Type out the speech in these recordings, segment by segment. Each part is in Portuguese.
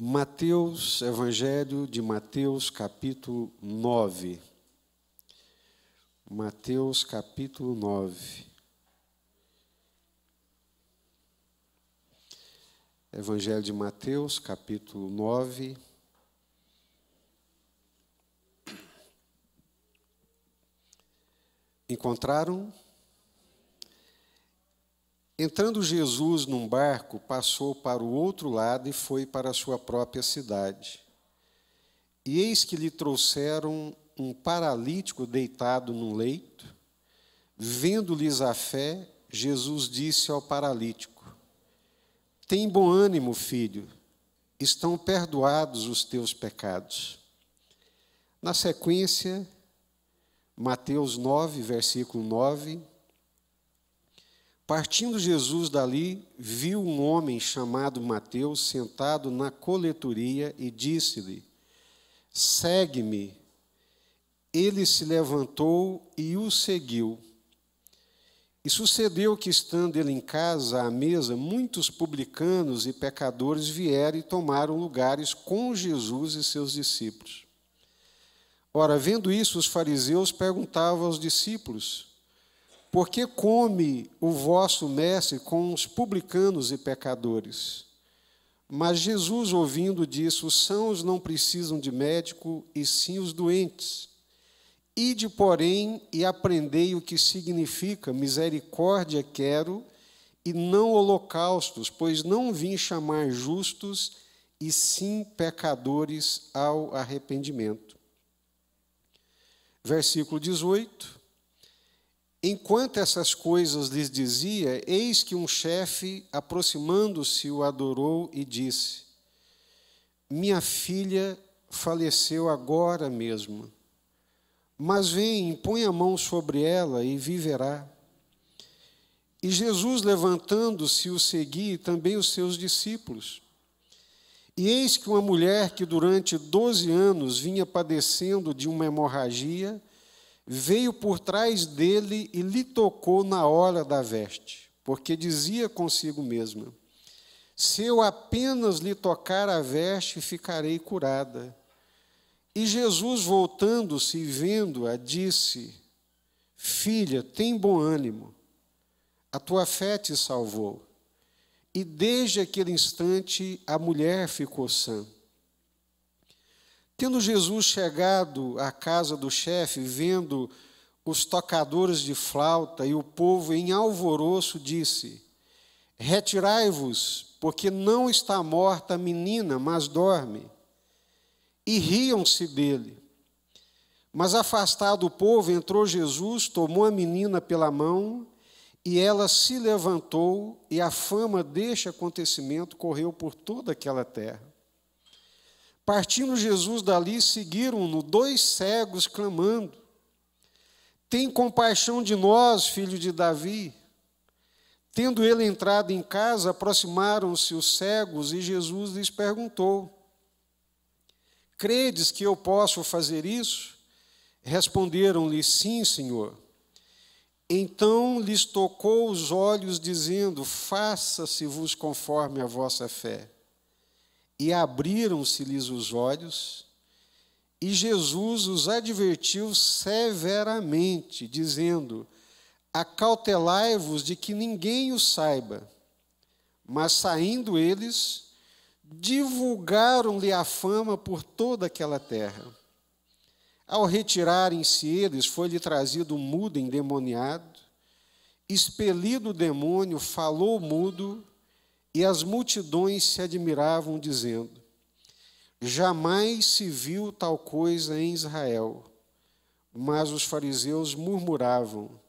Mateus, Evangelho de Mateus, capítulo 9. Mateus, capítulo 9. Evangelho de Mateus, capítulo 9. Encontraram? Entrando Jesus num barco, passou para o outro lado e foi para a sua própria cidade. E eis que lhe trouxeram um paralítico deitado num leito. Vendo-lhes a fé, Jesus disse ao paralítico: tem bom ânimo, filho, estão perdoados os teus pecados. Na sequência, Mateus 9, versículo 9. Partindo Jesus dali, viu um homem chamado Mateus sentado na coletoria e disse-lhe: segue-me. Ele se levantou e o seguiu. E sucedeu que, estando ele em casa, à mesa, muitos publicanos e pecadores vieram e tomaram lugares com Jesus e seus discípulos. Ora, vendo isso, os fariseus perguntavam aos discípulos: por que come o vosso mestre com os publicanos e pecadores? Mas Jesus, ouvindo, disse: os sãos não precisam de médico, e sim os doentes. Ide, porém, e aprendei o que significa misericórdia quero, e não holocaustos, pois não vim chamar justos, e sim pecadores ao arrependimento. Versículo 18. Enquanto essas coisas lhes dizia, eis que um chefe, aproximando-se, o adorou e disse: minha filha faleceu agora mesmo, mas vem, põe a mão sobre ela e viverá. E Jesus, levantando-se, o seguia, e também os seus discípulos. E eis que uma mulher que durante 12 anos vinha padecendo de uma hemorragia, veio por trás dele e lhe tocou na orla da veste, porque dizia consigo mesma: se eu apenas lhe tocar a veste, ficarei curada. E Jesus, voltando-se e vendo-a, disse: filha, tem bom ânimo, a tua fé te salvou. E desde aquele instante a mulher ficou sã. Tendo Jesus chegado à casa do chefe, vendo os tocadores de flauta e o povo em alvoroço, disse: retirai-vos, porque não está morta a menina, mas dorme. E riam-se dele. Mas afastado o povo, entrou Jesus, tomou a menina pela mão, e ela se levantou, e a fama deste acontecimento correu por toda aquela terra. Partindo Jesus dali, seguiram-no 2 cegos, clamando: tem compaixão de nós, filho de Davi. Tendo ele entrado em casa, aproximaram-se os cegos, e Jesus lhes perguntou: credes que eu posso fazer isso? Responderam-lhe: sim, Senhor. Então lhes tocou os olhos, dizendo: faça-se-vos conforme a vossa fé. E abriram-se-lhes os olhos, e Jesus os advertiu severamente, dizendo: acautelai-vos de que ninguém o saiba. Mas saindo eles, divulgaram-lhe a fama por toda aquela terra. Ao retirarem-se eles, foi-lhe trazido um mudo endemoniado, expelido o demônio, falou mudo, e as multidões se admiravam, dizendo: jamais se viu tal coisa em Israel. Mas os fariseus murmuravam: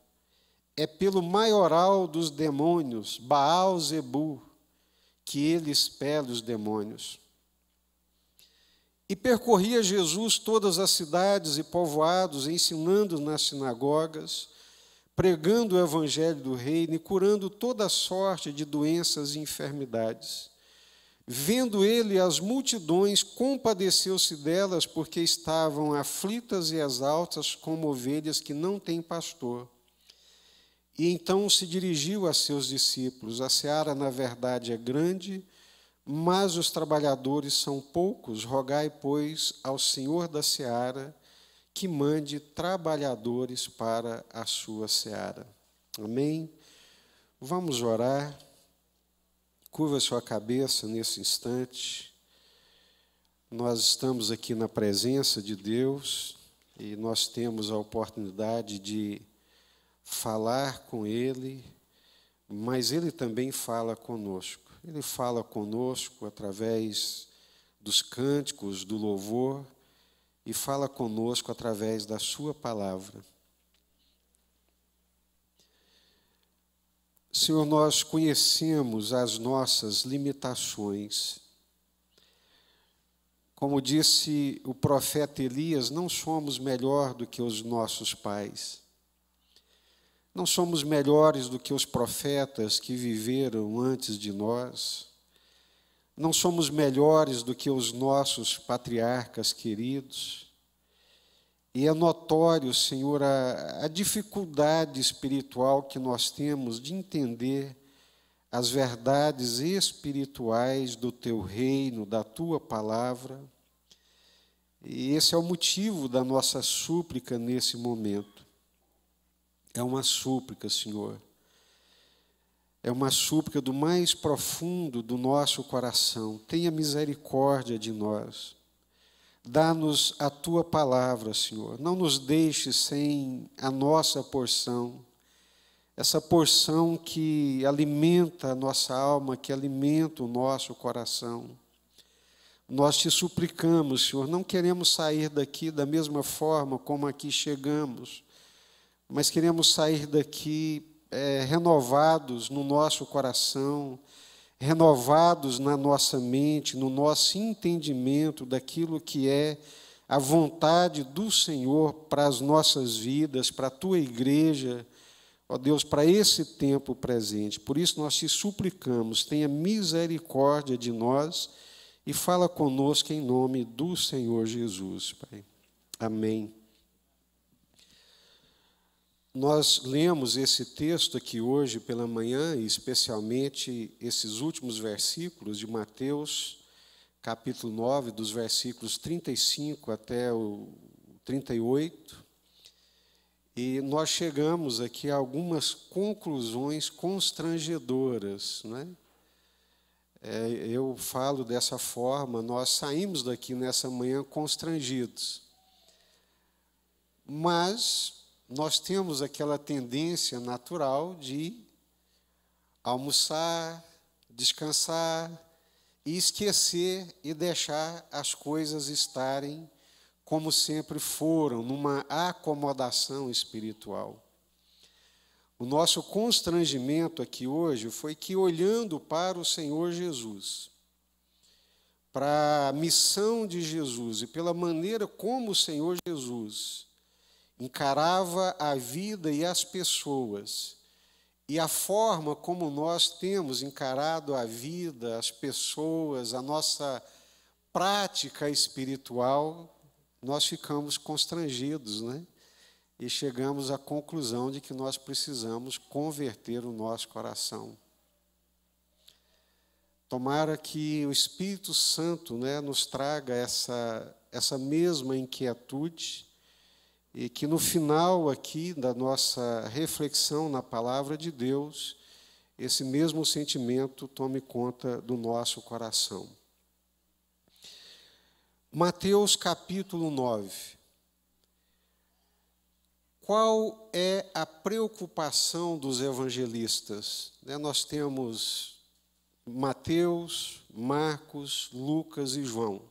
é pelo maioral dos demônios, Baal-zebu, que ele expele os demônios. E percorria Jesus todas as cidades e povoados, ensinando nas sinagogas, pregando o evangelho do reino e curando toda sorte de doenças e enfermidades. Vendo ele as multidões, compadeceu-se delas, porque estavam aflitas e exaustas como ovelhas que não têm pastor. E então se dirigiu a seus discípulos: a seara, na verdade, é grande, mas os trabalhadores são poucos. Rogai, pois, ao Senhor da seara que mande trabalhadores para a sua seara. Amém? Vamos orar. Curva sua cabeça nesse instante. Nós estamos aqui na presença de Deus e nós temos a oportunidade de falar com Ele, mas Ele também fala conosco. Ele fala conosco através dos cânticos, do louvor, e fala conosco através da sua palavra. Senhor, nós conhecemos as nossas limitações. Como disse o profeta Elias, não somos melhor do que os nossos pais. Não somos melhores do que os profetas que viveram antes de nós. Não somos melhores do que os nossos patriarcas queridos. E é notório, Senhor, a dificuldade espiritual que nós temos de entender as verdades espirituais do Teu reino, da Tua palavra. E esse é o motivo da nossa súplica nesse momento. É uma súplica, Senhor. É uma súplica do mais profundo do nosso coração. Tenha misericórdia de nós. Dá-nos a Tua palavra, Senhor. Não nos deixe sem a nossa porção. Essa porção que alimenta a nossa alma, que alimenta o nosso coração. Nós te suplicamos, Senhor, não queremos sair daqui da mesma forma como aqui chegamos, mas queremos sair daqui renovados no nosso coração, renovados na nossa mente, no nosso entendimento daquilo que é a vontade do Senhor para as nossas vidas, para a Tua igreja, ó Deus, para esse tempo presente. Por isso nós te suplicamos, tenha misericórdia de nós e fala conosco em nome do Senhor Jesus, Pai. Amém. Nós lemos esse texto aqui hoje pela manhã, e especialmente esses últimos versículos de Mateus, capítulo 9, dos versículos 35 até o 38, e nós chegamos aqui a algumas conclusões constrangedoras, né? Eu falo dessa forma, nós saímos daqui nessa manhã constrangidos, mas nós temos aquela tendência natural de almoçar, descansar e esquecer e deixar as coisas estarem como sempre foram, numa acomodação espiritual. O nosso constrangimento aqui hoje foi que, olhando para o Senhor Jesus, para a missão de Jesus e pela maneira como o Senhor Jesus encarava a vida e as pessoas, e a forma como nós temos encarado a vida, as pessoas, a nossa prática espiritual, nós ficamos constrangidos, né? E chegamos à conclusão de que nós precisamos converter o nosso coração. Tomara que o Espírito Santo, né, nos traga essa mesma inquietude, e que no final aqui da nossa reflexão na palavra de Deus, esse mesmo sentimento tome conta do nosso coração. Mateus capítulo 9. Qual é a preocupação dos evangelistas? Nós temos Mateus, Marcos, Lucas e João.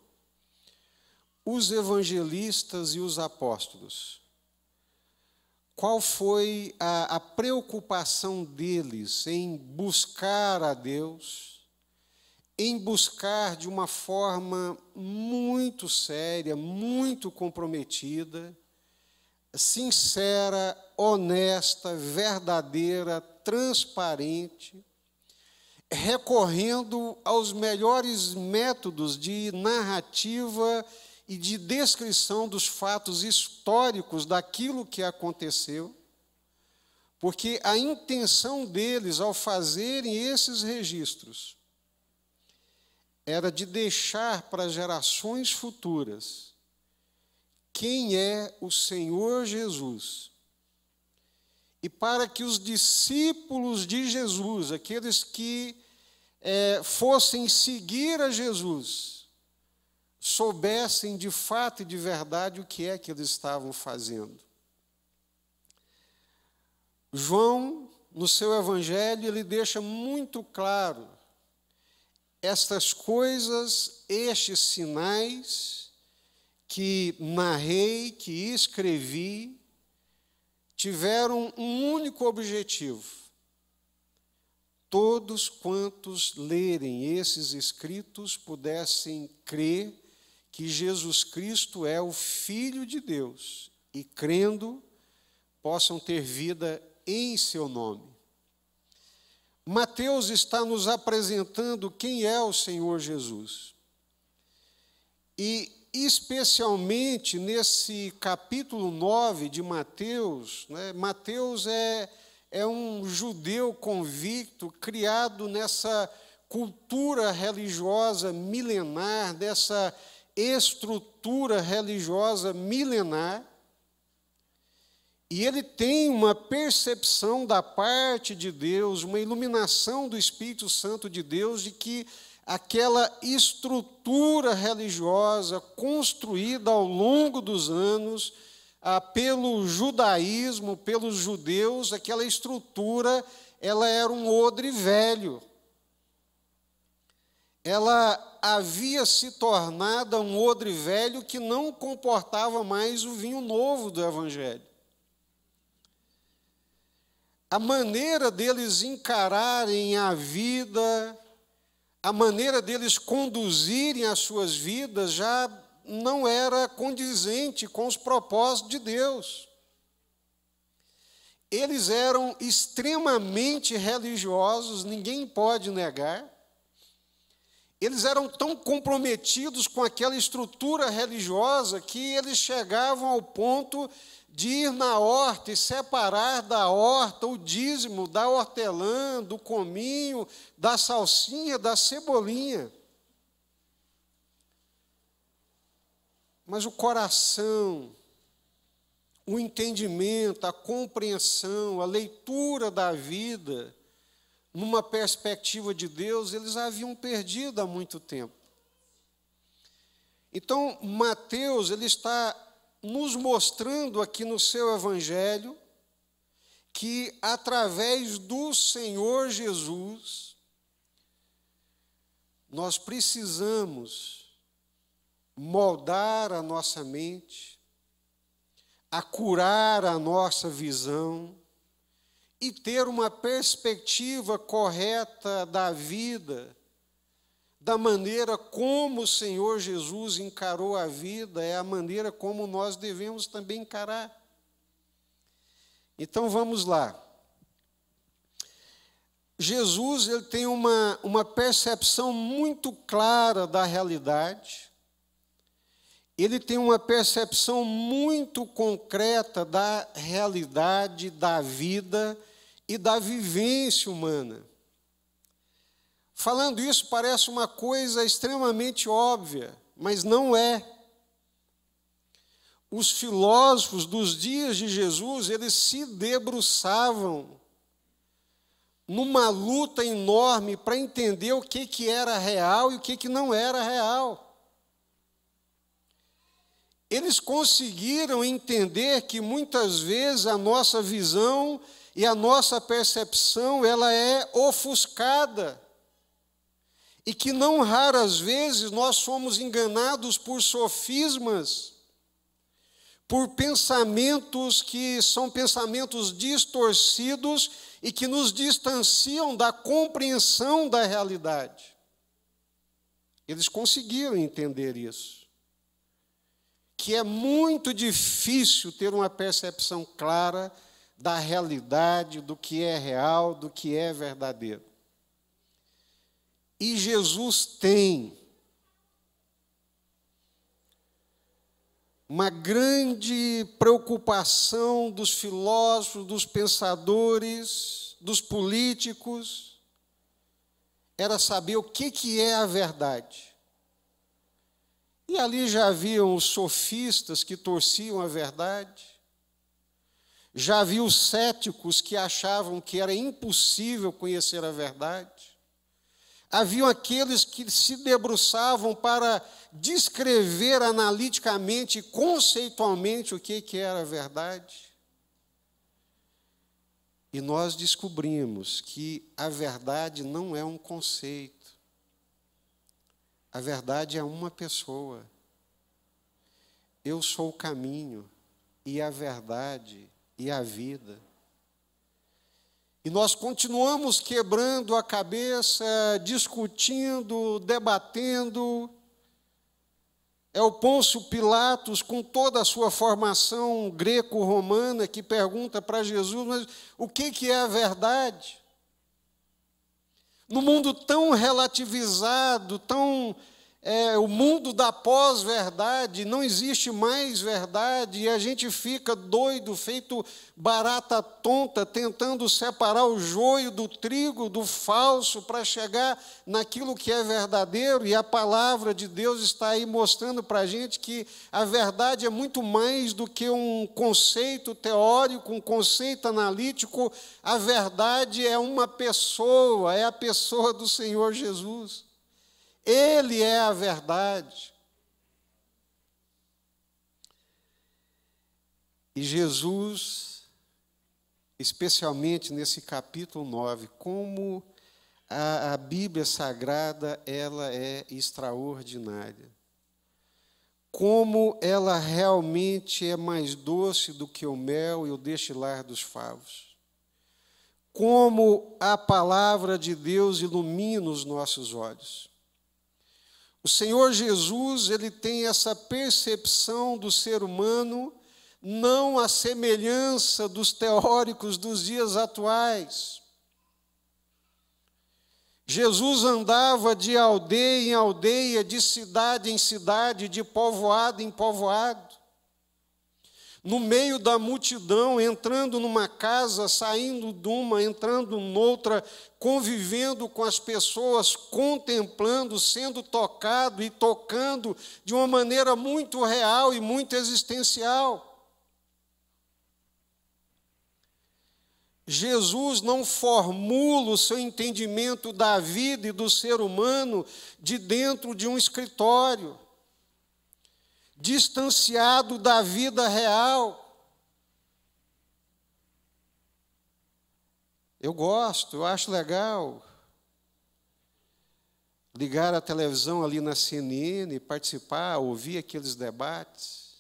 Os evangelistas e os apóstolos. Qual foi a preocupação deles em buscar a Deus, em buscar de uma forma muito séria, muito comprometida, sincera, honesta, verdadeira, transparente, recorrendo aos melhores métodos de narrativa e de descrição dos fatos históricos daquilo que aconteceu, porque a intenção deles, ao fazerem esses registros, era de deixar para gerações futuras quem é o Senhor Jesus. E para que os discípulos de Jesus, aqueles que fossem seguir a Jesus, soubessem de fato e de verdade o que é que eles estavam fazendo. João, no seu evangelho, ele deixa muito claro estas coisas, estes sinais que narrei, que escrevi, tiveram um único objetivo: todos quantos lerem esses escritos pudessem crer que Jesus Cristo é o Filho de Deus e, crendo, possam ter vida em seu nome. Mateus está nos apresentando quem é o Senhor Jesus. E, especialmente nesse capítulo 9 de Mateus, Mateus é um judeu convicto, criado nessa cultura religiosa milenar, dessa estrutura religiosa milenar, e ele tem uma percepção da parte de Deus, uma iluminação do Espírito Santo de Deus, de que aquela estrutura religiosa construída ao longo dos anos pelo judaísmo, pelos judeus, aquela estrutura, ela era um odre velho. Ela havia se tornado um odre velho que não comportava mais o vinho novo do Evangelho. A maneira deles encararem a vida, a maneira deles conduzirem as suas vidas já não era condizente com os propósitos de Deus. Eles eram extremamente religiosos, ninguém pode negar. Eles eram tão comprometidos com aquela estrutura religiosa que eles chegavam ao ponto de ir na horta e separar da horta o dízimo da hortelã, do cominho, da salsinha, da cebolinha. Mas o coração, o entendimento, a compreensão, a leitura da vida, numa perspectiva de Deus, eles haviam perdido há muito tempo. Então, Mateus, ele está nos mostrando aqui no seu evangelho que, através do Senhor Jesus, nós precisamos moldar a nossa mente, acurar a nossa visão e ter uma perspectiva correta da vida, da maneira como o Senhor Jesus encarou a vida, é a maneira como nós devemos também encarar. Então, vamos lá. Jesus, ele tem uma percepção muito clara da realidade, ele tem uma percepção muito concreta da realidade, da vida e da vivência humana. Falando isso, parece uma coisa extremamente óbvia, mas não é. Os filósofos dos dias de Jesus, eles se debruçavam numa luta enorme para entender o que era real e o que não era real. Eles conseguiram entender que muitas vezes a nossa visão e a nossa percepção, ela é ofuscada. E que não raras vezes nós somos enganados por sofismas, por pensamentos que são pensamentos distorcidos e que nos distanciam da compreensão da realidade. Eles conseguiram entender isso. Que é muito difícil ter uma percepção clara da realidade, do que é real, do que é verdadeiro. E Jesus tem uma grande preocupação dos filósofos, dos pensadores, dos políticos, era saber o que é a verdade. E ali já haviam os sofistas que torciam a verdade, já havia os céticos que achavam que era impossível conhecer a verdade, haviam aqueles que se debruçavam para descrever analiticamente, conceitualmente o que era a verdade. E nós descobrimos que a verdade não é um conceito. A verdade é uma pessoa. Eu sou o caminho e a verdade e a vida. E nós continuamos quebrando a cabeça, discutindo, debatendo. É o Pôncio Pilatos, com toda a sua formação greco-romana, que pergunta para Jesus, mas o que é a verdade? No mundo tão relativizado, o mundo da pós-verdade, não existe mais verdade, e a gente fica doido, feito barata tonta, tentando separar o joio do trigo, do falso, para chegar naquilo que é verdadeiro, e a palavra de Deus está aí mostrando para a gente que a verdade é muito mais do que um conceito teórico, um conceito analítico. A verdade é uma pessoa, é a pessoa do Senhor Jesus. Ele é a verdade. E Jesus, especialmente nesse capítulo 9, como a Bíblia Sagrada, ela é extraordinária. Como ela realmente é mais doce do que o mel e o destilar dos favos. Como a palavra de Deus ilumina os nossos olhos. O Senhor Jesus, ele tem essa percepção do ser humano, não à semelhança dos teóricos dos dias atuais. Jesus andava de aldeia em aldeia, de cidade em cidade, de povoado em povoado. No meio da multidão, entrando numa casa, saindo de uma, entrando noutra, convivendo com as pessoas, contemplando, sendo tocado e tocando de uma maneira muito real e muito existencial. Jesus não formula o seu entendimento da vida e do ser humano de dentro de um escritório, distanciado da vida real. Eu gosto, eu acho legal ligar a televisão ali na CNN, participar, ouvir aqueles debates,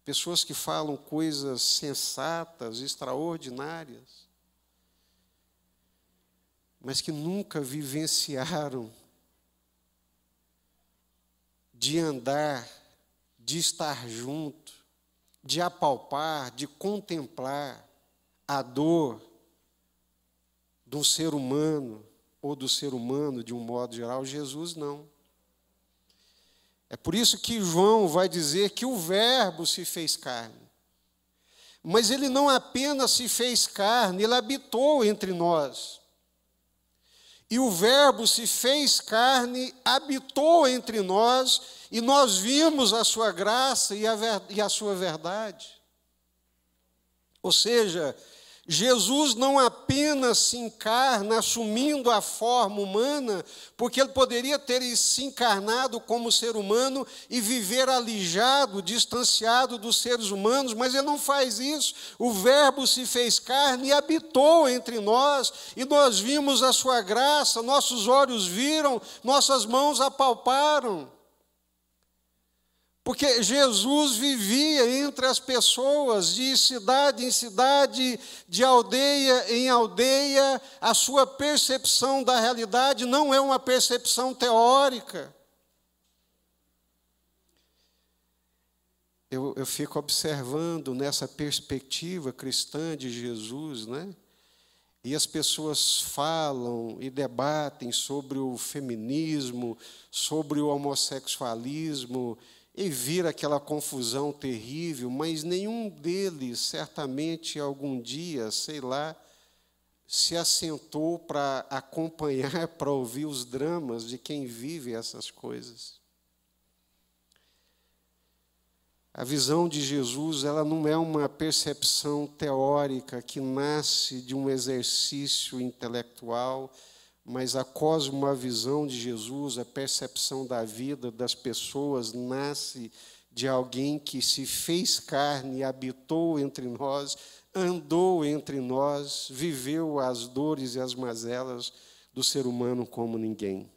pessoas que falam coisas sensatas, extraordinárias, mas que nunca vivenciaram de andar, de estar junto, de apalpar, de contemplar a dor do ser humano, ou do ser humano de um modo geral. Jesus não. É por isso que João vai dizer que o Verbo se fez carne. Mas ele não apenas se fez carne, ele habitou entre nós. E o Verbo se fez carne, habitou entre nós, e nós vimos a sua graça e a sua verdade. Ou seja, Jesus não apenas se encarna assumindo a forma humana, porque ele poderia ter se encarnado como ser humano e viver alijado, distanciado dos seres humanos, mas ele não faz isso. O Verbo se fez carne e habitou entre nós, e nós vimos a sua graça, nossos olhos viram, nossas mãos apalparam. Porque Jesus vivia entre as pessoas, de cidade em cidade, de aldeia em aldeia. A sua percepção da realidade não é uma percepção teórica. Eu fico observando nessa perspectiva cristã de Jesus, né? E as pessoas falam e debatem sobre o feminismo, sobre o homossexualismo, e vira aquela confusão terrível, mas nenhum deles, certamente, algum dia, sei lá, se assentou para acompanhar, para ouvir os dramas de quem vive essas coisas. A visão de Jesus, ela não é uma percepção teórica que nasce de um exercício intelectual, mas a cosmovisão de Jesus, a percepção da vida das pessoas, nasce de alguém que se fez carne, habitou entre nós, andou entre nós, viveu as dores e as mazelas do ser humano como ninguém.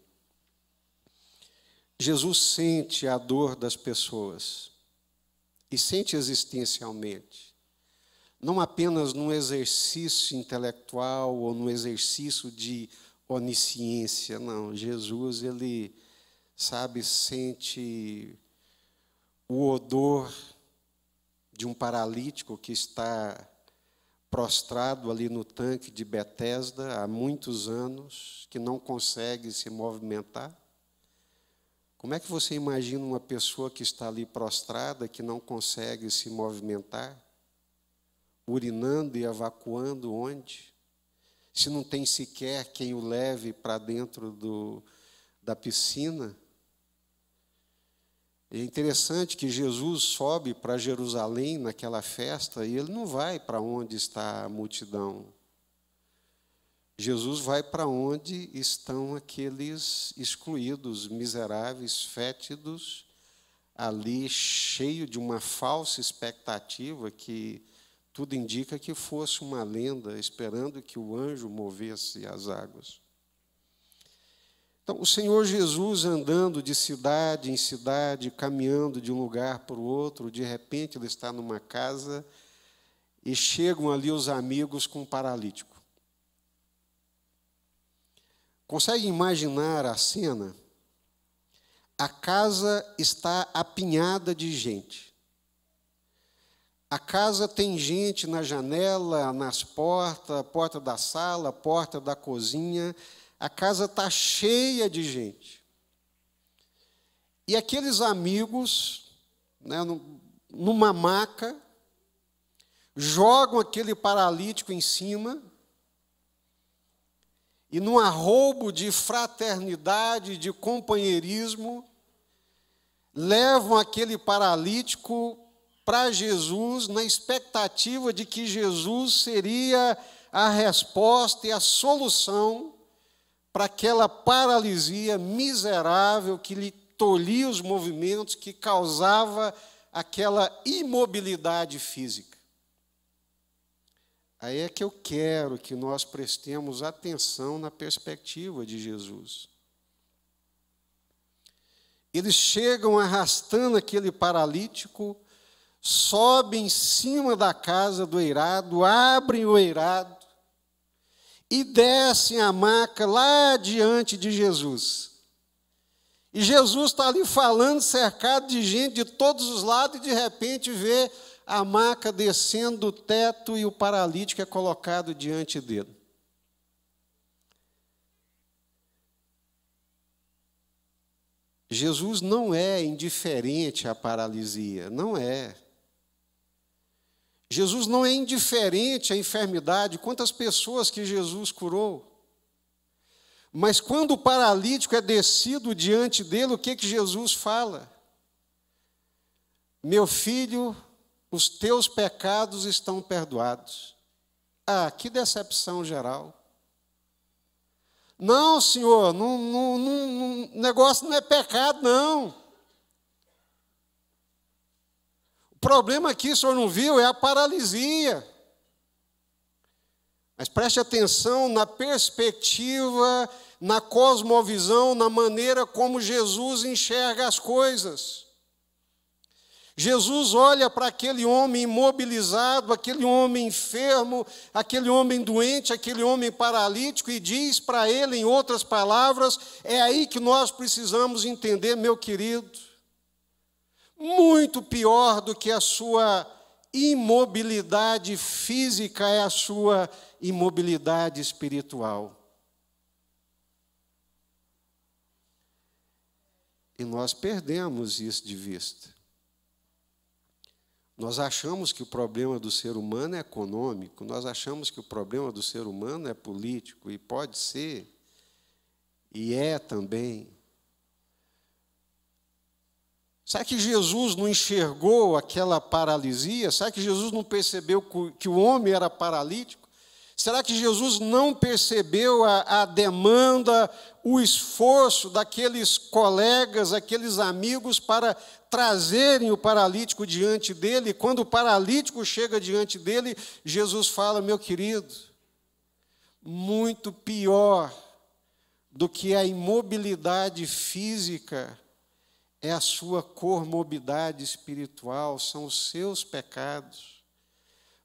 Jesus sente a dor das pessoas e sente existencialmente, não apenas num exercício intelectual ou num exercício de onisciência, não. Jesus, ele, sabe, sente o odor de um paralítico que está prostrado ali no tanque de Betesda há muitos anos, que não consegue se movimentar. Como é que você imagina uma pessoa que está ali prostrada, que não consegue se movimentar, urinando e evacuando onde? Se não tem sequer quem o leve para dentro da piscina. É interessante que Jesus sobe para Jerusalém naquela festa e ele não vai para onde está a multidão. Jesus vai para onde estão aqueles excluídos, miseráveis, fétidos, ali cheio de uma falsa expectativa que tudo indica que fosse uma lenda, esperando que o anjo movesse as águas. Então, o Senhor Jesus andando de cidade em cidade, caminhando de um lugar para o outro, de repente ele está numa casa e chegam ali os amigos com um paralítico. Consegue imaginar a cena? A casa está apinhada de gente. A casa tem gente na janela, nas portas, porta da sala, porta da cozinha. A casa está cheia de gente. E aqueles amigos, né, numa maca, jogam aquele paralítico em cima e, num arroubo de fraternidade, de companheirismo, levam aquele paralítico para Jesus, na expectativa de que Jesus seria a resposta e a solução para aquela paralisia miserável que lhe tolhia os movimentos, que causava aquela imobilidade física. Aí é que eu quero que nós prestemos atenção na perspectiva de Jesus. Eles chegam arrastando aquele paralítico, sobem em cima da casa do eirado, abrem o eirado e descem a maca lá diante de Jesus. E Jesus está ali falando, cercado de gente de todos os lados, e de repente vê a maca descendo do teto e o paralítico é colocado diante dele. Jesus não é indiferente à paralisia, não é. Jesus não é indiferente à enfermidade. Quantas pessoas que Jesus curou? Mas quando o paralítico é descido diante dele, o que Jesus fala? Meu filho, os teus pecados estão perdoados. Ah, que decepção geral. Não, senhor, o negócio não é pecado, não. O problema aqui, o senhor não viu, é a paralisia. Mas preste atenção na perspectiva, na cosmovisão, na maneira como Jesus enxerga as coisas. Jesus olha para aquele homem imobilizado, aquele homem enfermo, aquele homem doente, aquele homem paralítico e diz para ele, em outras palavras, é aí que nós precisamos entender, meu querido, muito pior do que a sua imobilidade física é a sua imobilidade espiritual. E nós perdemos isso de vista. Nós achamos que o problema do ser humano é econômico, nós achamos que o problema do ser humano é político, e pode ser, e é também. Será que Jesus não enxergou aquela paralisia? Será que Jesus não percebeu que o homem era paralítico? Será que Jesus não percebeu a demanda, o esforço daqueles colegas, aqueles amigos para trazerem o paralítico diante dele? E quando o paralítico chega diante dele, Jesus fala: meu querido, muito pior do que a imobilidade física é a sua comorbidade espiritual, são os seus pecados.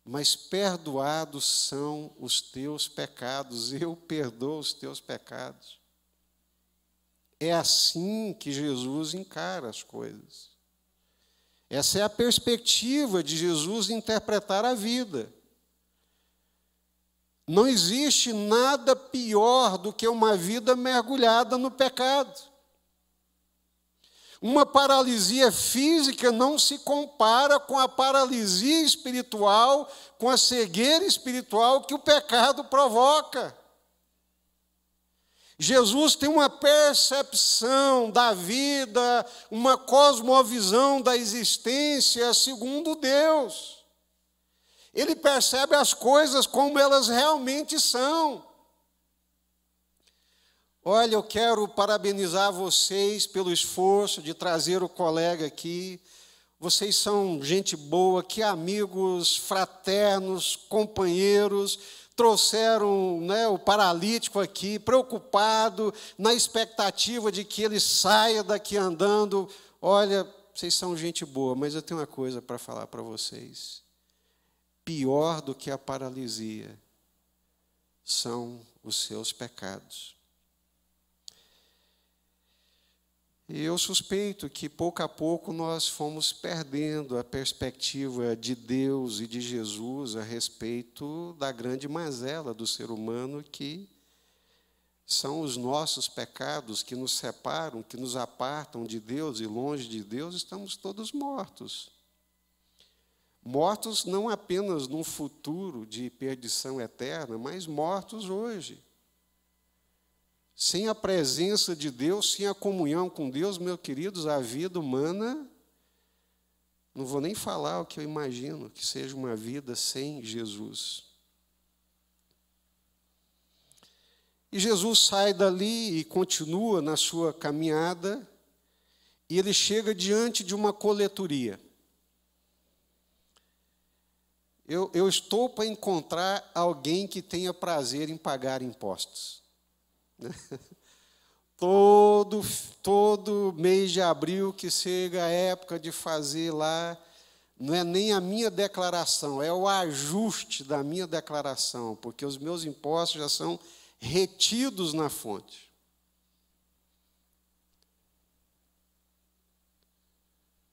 Mas perdoados são os teus pecados, eu perdoo os teus pecados. É assim que Jesus encara as coisas. Essa é a perspectiva de Jesus interpretar a vida. Não existe nada pior do que uma vida mergulhada no pecado. Uma paralisia física não se compara com a paralisia espiritual, com a cegueira espiritual que o pecado provoca. Jesus tem uma percepção da vida, uma cosmovisão da existência segundo Deus. Ele percebe as coisas como elas realmente são. Olha, eu quero parabenizar vocês pelo esforço de trazer o colega aqui. Vocês são gente boa, que amigos, fraternos, companheiros, trouxeram, né, o paralítico aqui, preocupado, na expectativa de que ele saia daqui andando. Olha, vocês são gente boa, mas eu tenho uma coisa para falar para vocês. Pior do que a paralisia são os seus pecados. E eu suspeito que, pouco a pouco, nós fomos perdendo a perspectiva de Deus e de Jesus a respeito da grande mazela do ser humano, que são os nossos pecados que nos separam, que nos apartam de Deus, e longe de Deus estamos todos mortos. Mortos não apenas num futuro de perdição eterna, mas mortos hoje. Sem a presença de Deus, sem a comunhão com Deus, meus queridos, a vida humana, não vou nem falar o que eu imagino que seja uma vida sem Jesus. E Jesus sai dali e continua na sua caminhada, e ele chega diante de uma coletoria. Eu estou para encontrar alguém que tenha prazer em pagar impostos. Todo mês de abril, que chega a época de fazer lá, não é nem a minha declaração, é o ajuste da minha declaração, porque os meus impostos já são retidos na fonte.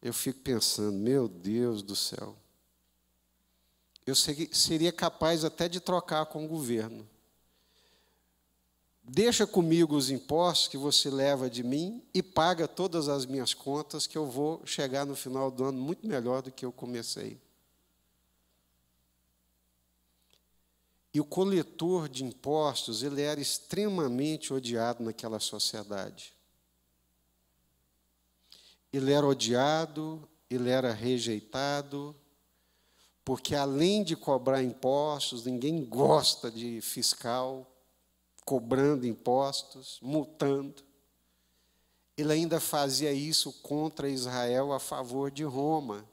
Eu fico pensando, meu Deus do céu, eu seria capaz até de trocar com o governo. Deixa comigo os impostos que você leva de mim e paga todas as minhas contas, que eu vou chegar no final do ano muito melhor do que eu comecei. E o coletor de impostos, ele era extremamente odiado naquela sociedade. Ele era odiado, ele era rejeitado, porque além de cobrar impostos, ninguém gosta de fiscal cobrando impostos, multando. Ele ainda fazia isso contra Israel a favor de Roma.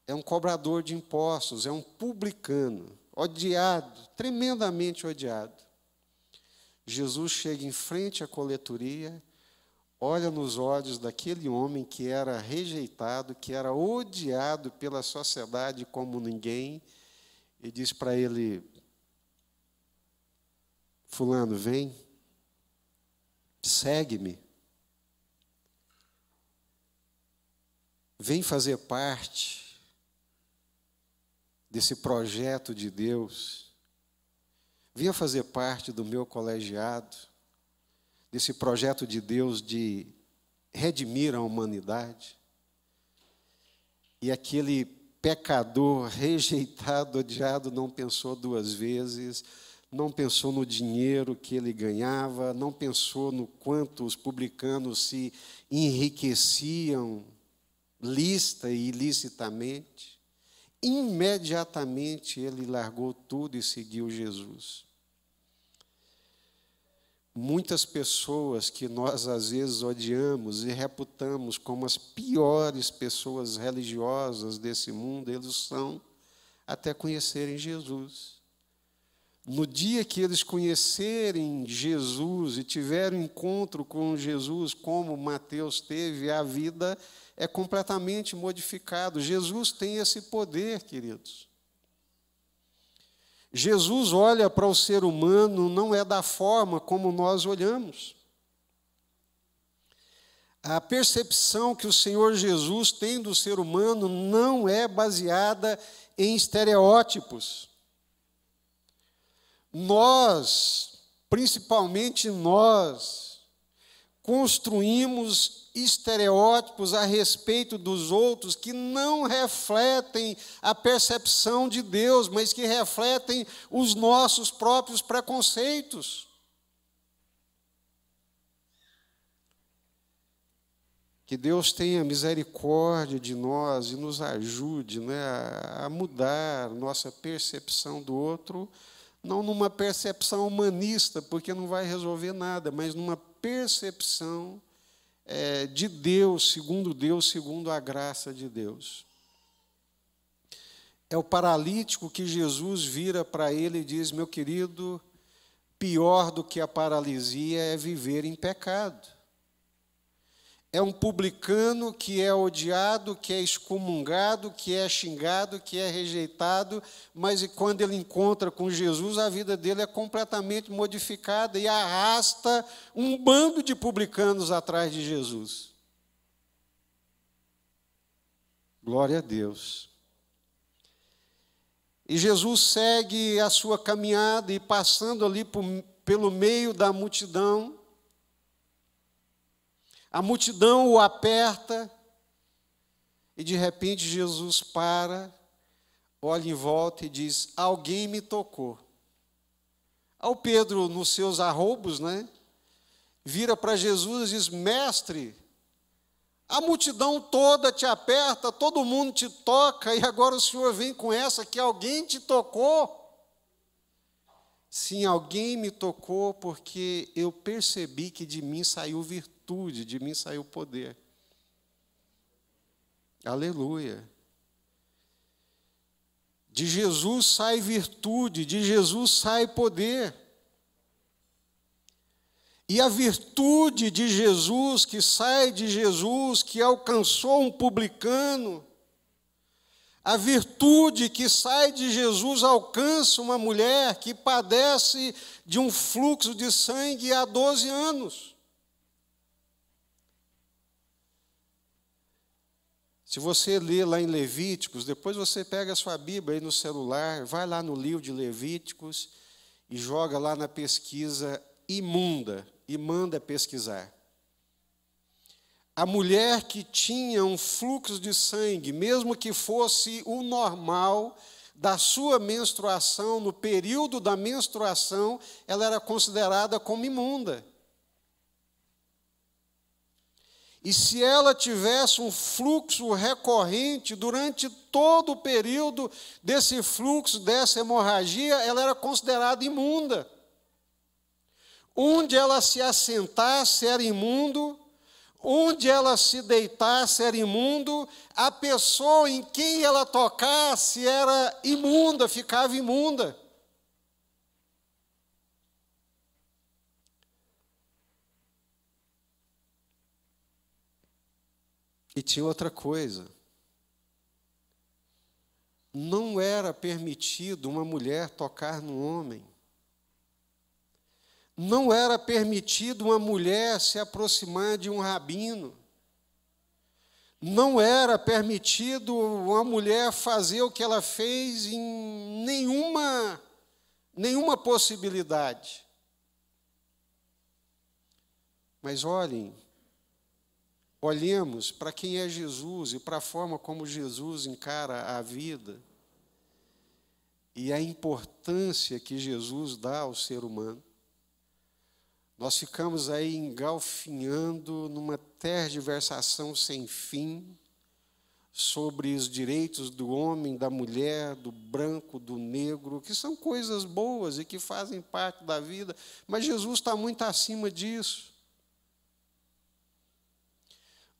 É um cobrador de impostos, é um publicano, odiado, tremendamente odiado. Jesus chega em frente à coletoria, olha nos olhos daquele homem que era rejeitado, que era odiado pela sociedade como ninguém, e diz para ele: fulano, vem, segue-me, vem fazer parte desse projeto de Deus, venha fazer parte do meu colegiado, desse projeto de Deus de redimir a humanidade. E aquele pecador rejeitado, odiado, não pensou duas vezes, não pensou no dinheiro que ele ganhava, não pensou no quanto os publicanos se enriqueciam lícita e ilicitamente. Imediatamente ele largou tudo e seguiu Jesus. Muitas pessoas que nós, às vezes, odiamos e reputamos como as piores pessoas religiosas desse mundo, eles são até conhecerem Jesus. No dia que eles conhecerem Jesus e tiverem encontro com Jesus, como Mateus teve, a vida é completamente modificada. Jesus tem esse poder, queridos. Jesus olha para o ser humano, não é da forma como nós olhamos. A percepção que o Senhor Jesus tem do ser humano não é baseada em estereótipos. Nós, principalmente nós, construímos estereótipos a respeito dos outros que não refletem a percepção de Deus, mas que refletem os nossos próprios preconceitos. Que Deus tenha misericórdia de nós e nos ajude, a mudar nossa percepção do outro, não numa percepção humanista, porque não vai resolver nada, mas numa percepção de Deus, segundo a graça de Deus. É o paralítico que Jesus vira para ele e diz: meu querido, pior do que a paralisia é viver em pecado. É um publicano que é odiado, que é excomungado, que é xingado, que é rejeitado, mas quando ele encontra com Jesus, a vida dele é completamente modificada e arrasta um bando de publicanos atrás de Jesus. Glória a Deus. E Jesus segue a sua caminhada e passando ali pelo meio da multidão, a multidão o aperta e, de repente, Jesus para, olha em volta e diz: alguém me tocou. Ao Pedro, nos seus arroubos, vira para Jesus e diz: mestre, a multidão toda te aperta, todo mundo te toca, e agora o Senhor vem com essa que alguém te tocou. Sim, alguém me tocou porque eu percebi que de mim saiu virtude, de mim saiu poder. Aleluia. De Jesus sai virtude, de Jesus sai poder. E a virtude de Jesus, que sai de Jesus, que alcançou um publicano, a virtude que sai de Jesus alcança uma mulher que padece de um fluxo de sangue há 12 anos. Se você ler lá em Levíticos, depois você pega a sua Bíblia aí no celular, vai lá no livro de Levíticos e joga lá na pesquisa imunda e manda pesquisar. A mulher que tinha um fluxo de sangue, mesmo que fosse o normal da sua menstruação, no período da menstruação, ela era considerada como imunda. E se ela tivesse um fluxo recorrente durante todo o período desse fluxo, dessa hemorragia, ela era considerada imunda. Onde ela se assentasse era imundo, onde ela se deitasse era imundo, a pessoa em quem ela tocasse era imunda, ficava imunda. E tinha outra coisa. Não era permitido uma mulher tocar no homem. Não era permitido uma mulher se aproximar de um rabino. Não era permitido uma mulher fazer o que ela fez em nenhuma possibilidade. Mas olhem, olhemos para quem é Jesus e para a forma como Jesus encara a vida e a importância que Jesus dá ao ser humano, nós ficamos aí engalfinhando numa tergiversação sem fim sobre os direitos do homem, da mulher, do branco, do negro, que são coisas boas e que fazem parte da vida, mas Jesus está muito acima disso.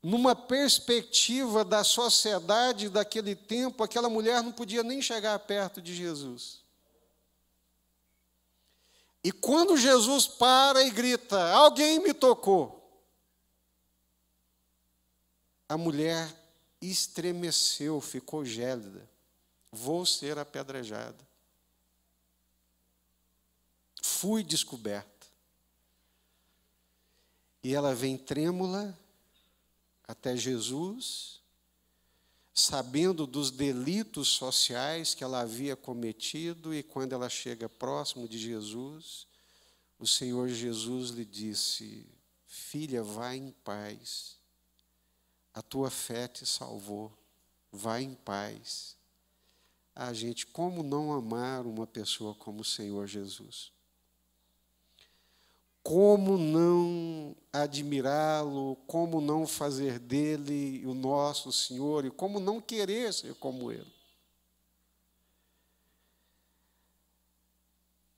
Numa perspectiva da sociedade daquele tempo, aquela mulher não podia nem chegar perto de Jesus. E quando Jesus para e grita, alguém me tocou, a mulher estremeceu, ficou gélida. Vou ser apedrejada. Fui descoberta. E ela vem trêmula até Jesus, sabendo dos delitos sociais que ela havia cometido, e quando ela chega próximo de Jesus, o Senhor Jesus lhe disse, filha, vai em paz, a tua fé te salvou, vai em paz. Ah, gente, como não amar uma pessoa como o Senhor Jesus? Como não admirá-lo, como não fazer dele o nosso Senhor, e como não querer ser como ele?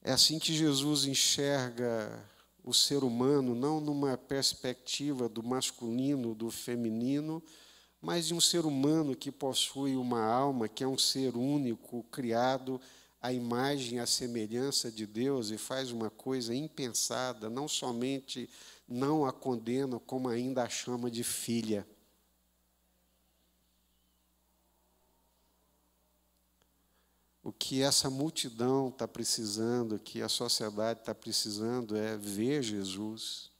É assim que Jesus enxerga o ser humano, não numa perspectiva do masculino, do feminino, mas de um ser humano que possui uma alma, que é um ser único, criado à imagem e à semelhança de Deus, e faz uma coisa impensada, não somente não a condena, como ainda a chama de filha. O que essa multidão está precisando, o que a sociedade está precisando é ver Jesus,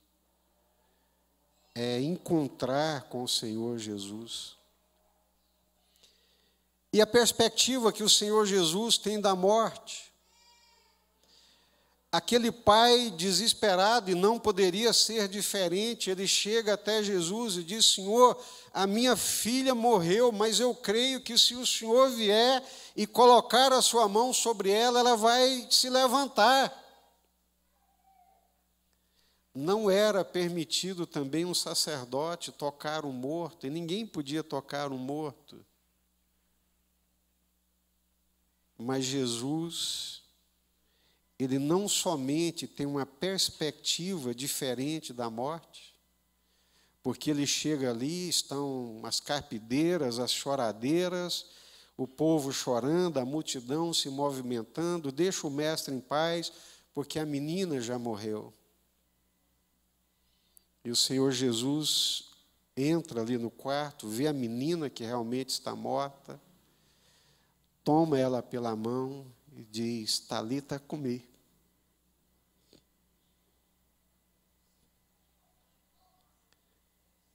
é encontrar com o Senhor Jesus. E a perspectiva que o Senhor Jesus tem da morte. Aquele pai desesperado, e não poderia ser diferente, ele chega até Jesus e diz, Senhor, a minha filha morreu, mas eu creio que se o Senhor vier e colocar a sua mão sobre ela, ela vai se levantar. Não era permitido também um sacerdote tocar um morto, e ninguém podia tocar um morto. Mas Jesus, ele não somente tem uma perspectiva diferente da morte, porque ele chega ali, estão as carpideiras, as choradeiras, o povo chorando, a multidão se movimentando, deixa o mestre em paz, porque a menina já morreu. E o Senhor Jesus entra ali no quarto, vê a menina que realmente está morta, toma ela pela mão e diz, Talita cumi.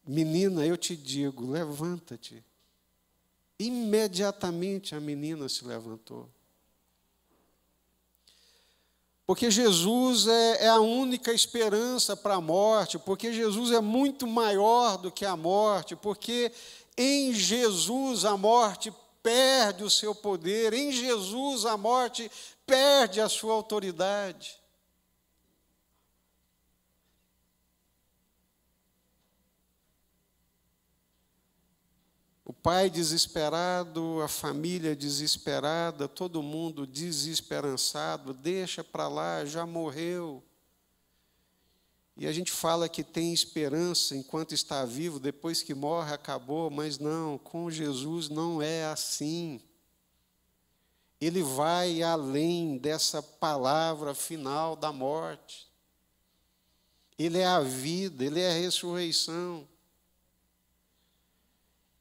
Menina, eu te digo, levanta-te. Imediatamente a menina se levantou. Porque Jesus é a única esperança para a morte, porque Jesus é muito maior do que a morte, porque em Jesus a morte perde o seu poder, em Jesus a morte perde a sua autoridade. O pai desesperado, a família desesperada, todo mundo desesperançado, deixa para lá, já morreu. E a gente fala que tem esperança enquanto está vivo, depois que morre acabou, mas não, com Jesus não é assim. Ele vai além dessa palavra final da morte. Ele é a vida, ele é a ressurreição.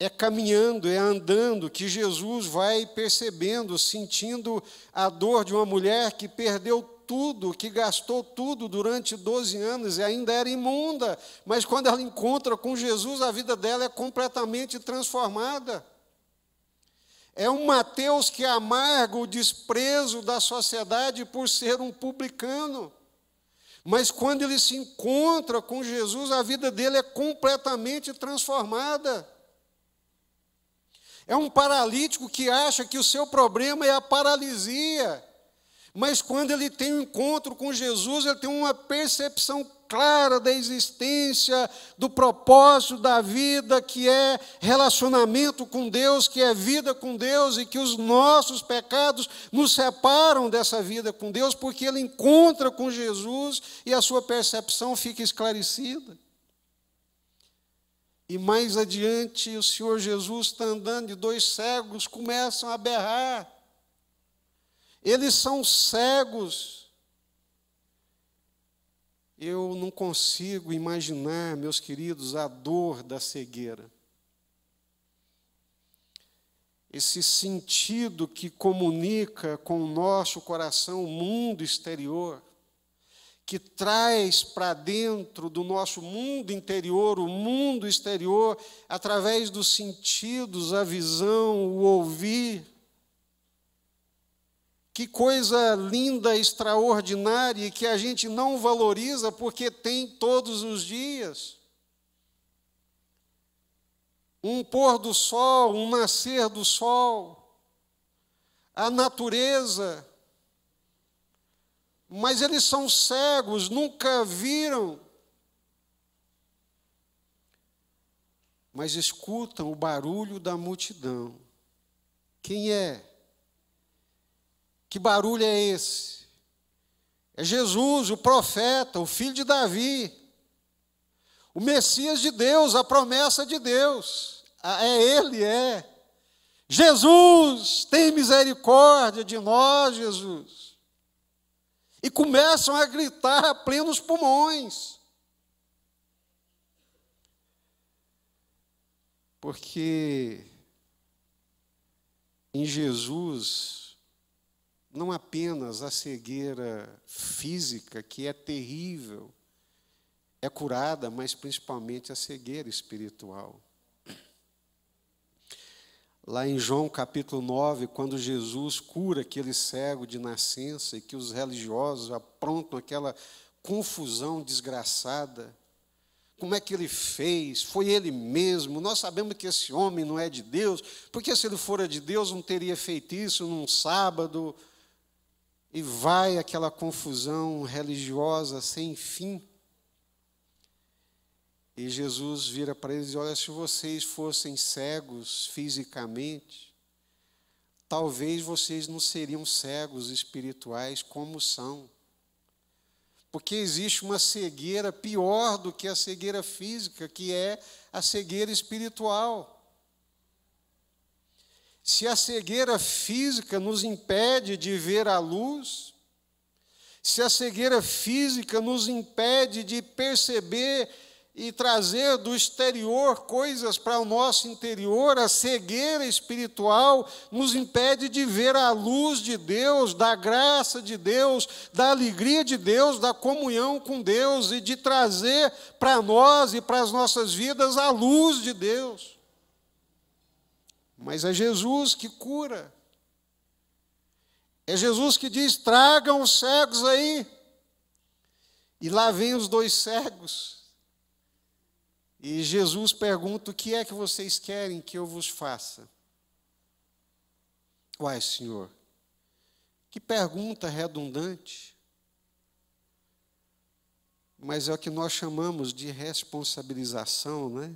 É caminhando, é andando que Jesus vai percebendo, sentindo a dor de uma mulher que perdeu tudo, que gastou tudo durante 12 anos e ainda era imunda, mas quando ela encontra com Jesus, a vida dela é completamente transformada. É um Mateus que amarga o desprezo da sociedade por ser um publicano. Mas quando ele se encontra com Jesus, a vida dele é completamente transformada. É um paralítico que acha que o seu problema é a paralisia. Mas quando ele tem um encontro com Jesus, ele tem uma percepção clara da existência, do propósito da vida, que é relacionamento com Deus, que é vida com Deus, e que os nossos pecados nos separam dessa vida com Deus, porque ele encontra com Jesus e a sua percepção fica esclarecida. E mais adiante, o Senhor Jesus está andando e 2 cegos começam a berrar. Eles são cegos. Eu não consigo imaginar, meus queridos, a dor da cegueira. Esse sentido que comunica com o nosso coração o mundo exterior, que traz para dentro do nosso mundo interior o mundo exterior, através dos sentidos, a visão, o ouvir. Que coisa linda, extraordinária, e que a gente não valoriza porque tem todos os dias. Um pôr do sol, um nascer do sol, a natureza. Mas eles são cegos, nunca viram. Mas escutam o barulho da multidão. Quem é? Que barulho é esse? É Jesus, o profeta, o filho de Davi, o Messias de Deus, a promessa de Deus. É Ele, é. Jesus, tem misericórdia de nós, Jesus. E começam a gritar a plenos pulmões. Porque em Jesus, não apenas a cegueira física, que é terrível, é curada, mas principalmente a cegueira espiritual. Lá em João capítulo 9, quando Jesus cura aquele cego de nascença e que os religiosos aprontam aquela confusão desgraçada, como é que ele fez? Foi ele mesmo? Nós sabemos que esse homem não é de Deus, porque se ele fora de Deus não teria feito isso num sábado. E vai aquela confusão religiosa sem fim. E Jesus vira para eles e diz: olha, se vocês fossem cegos fisicamente, talvez vocês não seriam cegos espirituais como são. Porque existe uma cegueira pior do que a cegueira física, que é a cegueira espiritual. Se a cegueira física nos impede de ver a luz, se a cegueira física nos impede de perceber e trazer do exterior coisas para o nosso interior, a cegueira espiritual nos impede de ver a luz de Deus, da graça de Deus, da alegria de Deus, da comunhão com Deus e de trazer para nós e para as nossas vidas a luz de Deus. Mas é Jesus que cura. É Jesus que diz: tragam os cegos aí. E lá vem os 2 cegos. E Jesus pergunta: o que é que vocês querem que eu vos faça? Uai, Senhor, que pergunta redundante. Mas é o que nós chamamos de responsabilização, né?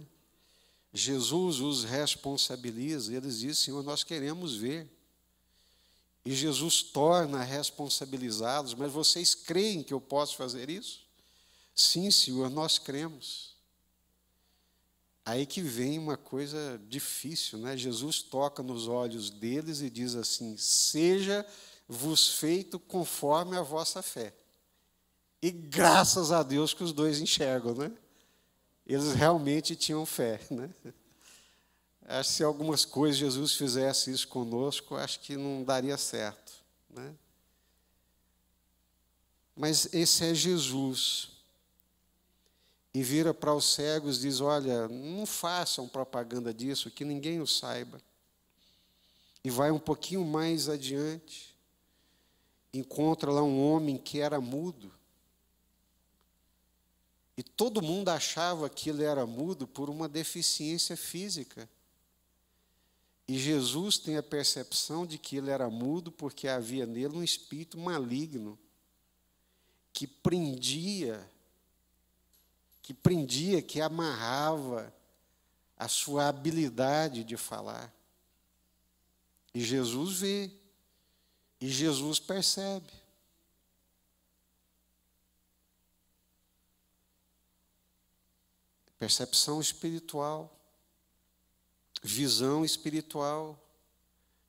Jesus os responsabiliza, eles dizem: Senhor, nós queremos ver. E Jesus torna responsabilizados: mas vocês creem que eu posso fazer isso? Sim, Senhor, nós cremos. Aí que vem uma coisa difícil, né? Jesus toca nos olhos deles e diz assim: seja-vos feito conforme a vossa fé. E graças a Deus que os 2 enxergam, né? Eles realmente tinham fé, né? Acho que se algumas coisas Jesus fizesse isso conosco, acho que não daria certo, né? Mas esse é Jesus. E vira para os cegos e diz: olha, não façam propaganda disso, que ninguém o saiba. E vai um pouquinho mais adiante, encontra lá um homem que era mudo. E todo mundo achava que ele era mudo por uma deficiência física. E Jesus tem a percepção de que ele era mudo porque havia nele um espírito maligno que prendia, que amarrava a sua habilidade de falar. E Jesus vê, e Jesus percebe. Percepção espiritual, visão espiritual,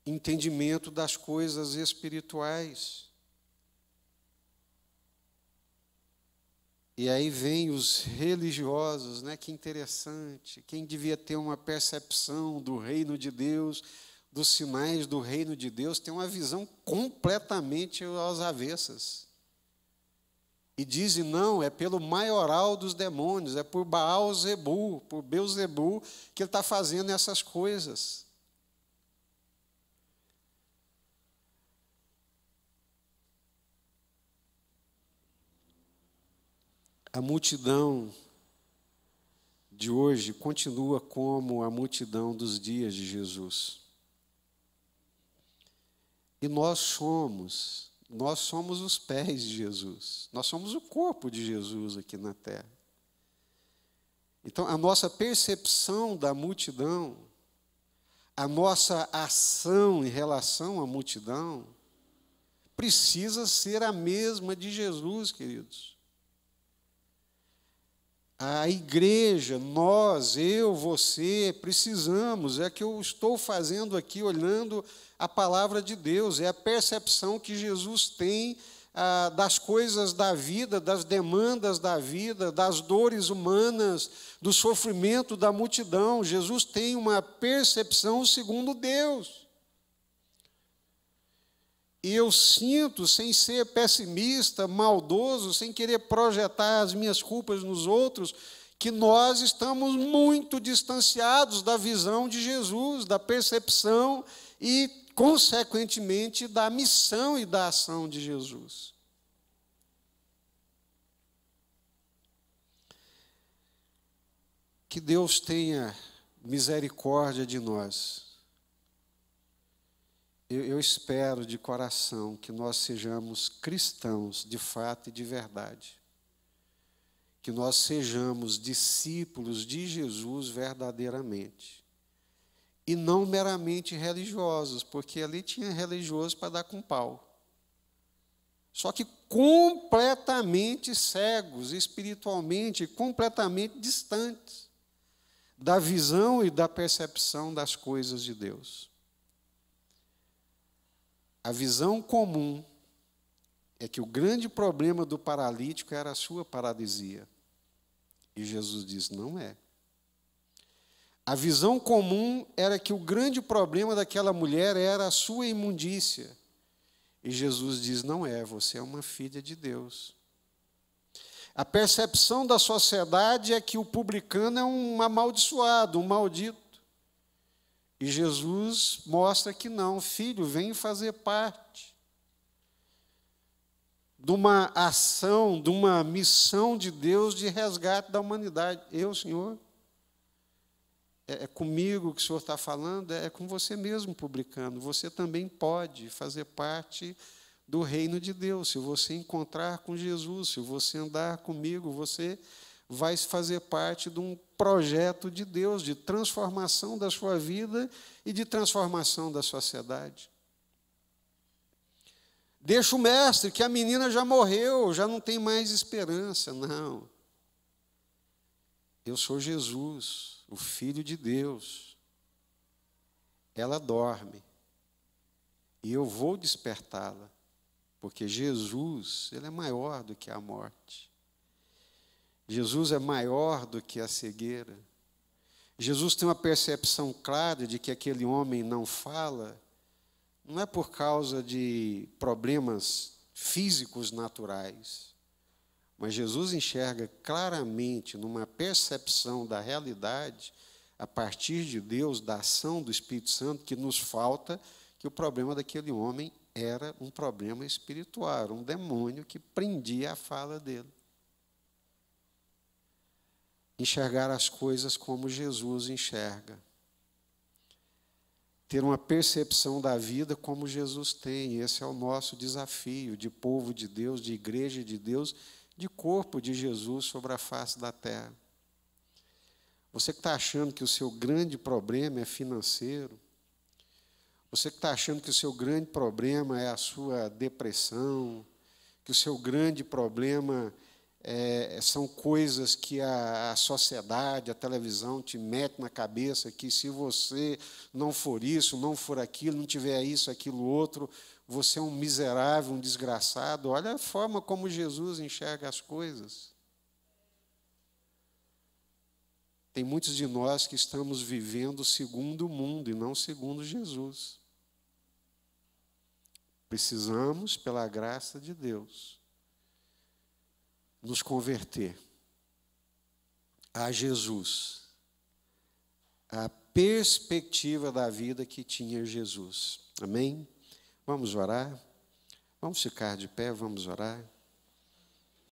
entendimento das coisas espirituais. E aí vem os religiosos, né? Que interessante, quem devia ter uma percepção do reino de Deus, dos sinais do reino de Deus, tem uma visão completamente às avessas. E dizem, não, é pelo maioral dos demônios, é por Baal-zebu, por Beuzebu, que ele está fazendo essas coisas. A multidão de hoje continua como a multidão dos dias de Jesus. E nós somos os pés de Jesus. Nós somos o corpo de Jesus aqui na terra. Então, a nossa percepção da multidão, a nossa ação em relação à multidão, precisa ser a mesma de Jesus, queridos. A igreja, nós, eu, você, precisamos, é que eu estou fazendo aqui, olhando a palavra de Deus, é a percepção que Jesus tem das coisas da vida, das demandas da vida, das dores humanas, do sofrimento da multidão. Jesus tem uma percepção segundo Deus. E eu sinto, sem ser pessimista, maldoso, sem querer projetar as minhas culpas nos outros, que nós estamos muito distanciados da visão de Jesus, da percepção e, consequentemente, da missão e da ação de Jesus. Que Deus tenha misericórdia de nós. Eu espero de coração que nós sejamos cristãos de fato e de verdade. Que nós sejamos discípulos de Jesus verdadeiramente. E não meramente religiosos, porque ali tinha religioso para dar com pau. Só que completamente cegos, espiritualmente, completamente distantes da visão e da percepção das coisas de Deus. A visão comum é que o grande problema do paralítico era a sua paralisia. E Jesus diz, não é. A visão comum era que o grande problema daquela mulher era a sua imundícia. E Jesus diz, não é, você é uma filha de Deus. A percepção da sociedade é que o publicano é um amaldiçoado, um maldito. E Jesus mostra que não, filho, vem fazer parte de uma ação, de uma missão de Deus de resgate da humanidade. Eu, Senhor, é comigo que o Senhor está falando, é com você mesmo, publicano. Você também pode fazer parte do reino de Deus. Se você encontrar com Jesus, se você andar comigo, você vai fazer parte de um projeto de Deus, de transformação da sua vida e de transformação da sociedade. Deixa o mestre, que a menina já morreu, já não tem mais esperança. Não. Eu sou Jesus, o Filho de Deus. Ela dorme. E eu vou despertá-la. Porque Jesus, ele é maior do que a morte. Jesus é maior do que a cegueira. Jesus tem uma percepção clara de que aquele homem não fala, não é por causa de problemas físicos naturais, mas Jesus enxerga claramente, numa percepção da realidade, a partir de Deus, da ação do Espírito Santo, que nos falta, que o problema daquele homem era um problema espiritual, um demônio que prendia a fala dele. enxergar as coisas como Jesus enxerga. Ter uma percepção da vida como Jesus tem. Esse é o nosso desafio de povo de Deus, de igreja de Deus, de corpo de Jesus sobre a face da terra. Você que está achando que o seu grande problema é financeiro, você que está achando que o seu grande problema é a sua depressão, que o seu grande problema são coisas que a sociedade, a televisão te mete na cabeça, que se você não for isso, não for aquilo, não tiver isso, aquilo, outro, você é um miserável, um desgraçado. Olha a forma como Jesus enxerga as coisas. Tem muitos de nós que estamos vivendo segundo o mundo e não segundo Jesus. Precisamos, pela graça de Deus, nos converter a Jesus, a perspectiva da vida que tinha Jesus. Amém? Vamos orar? Vamos ficar de pé, vamos orar?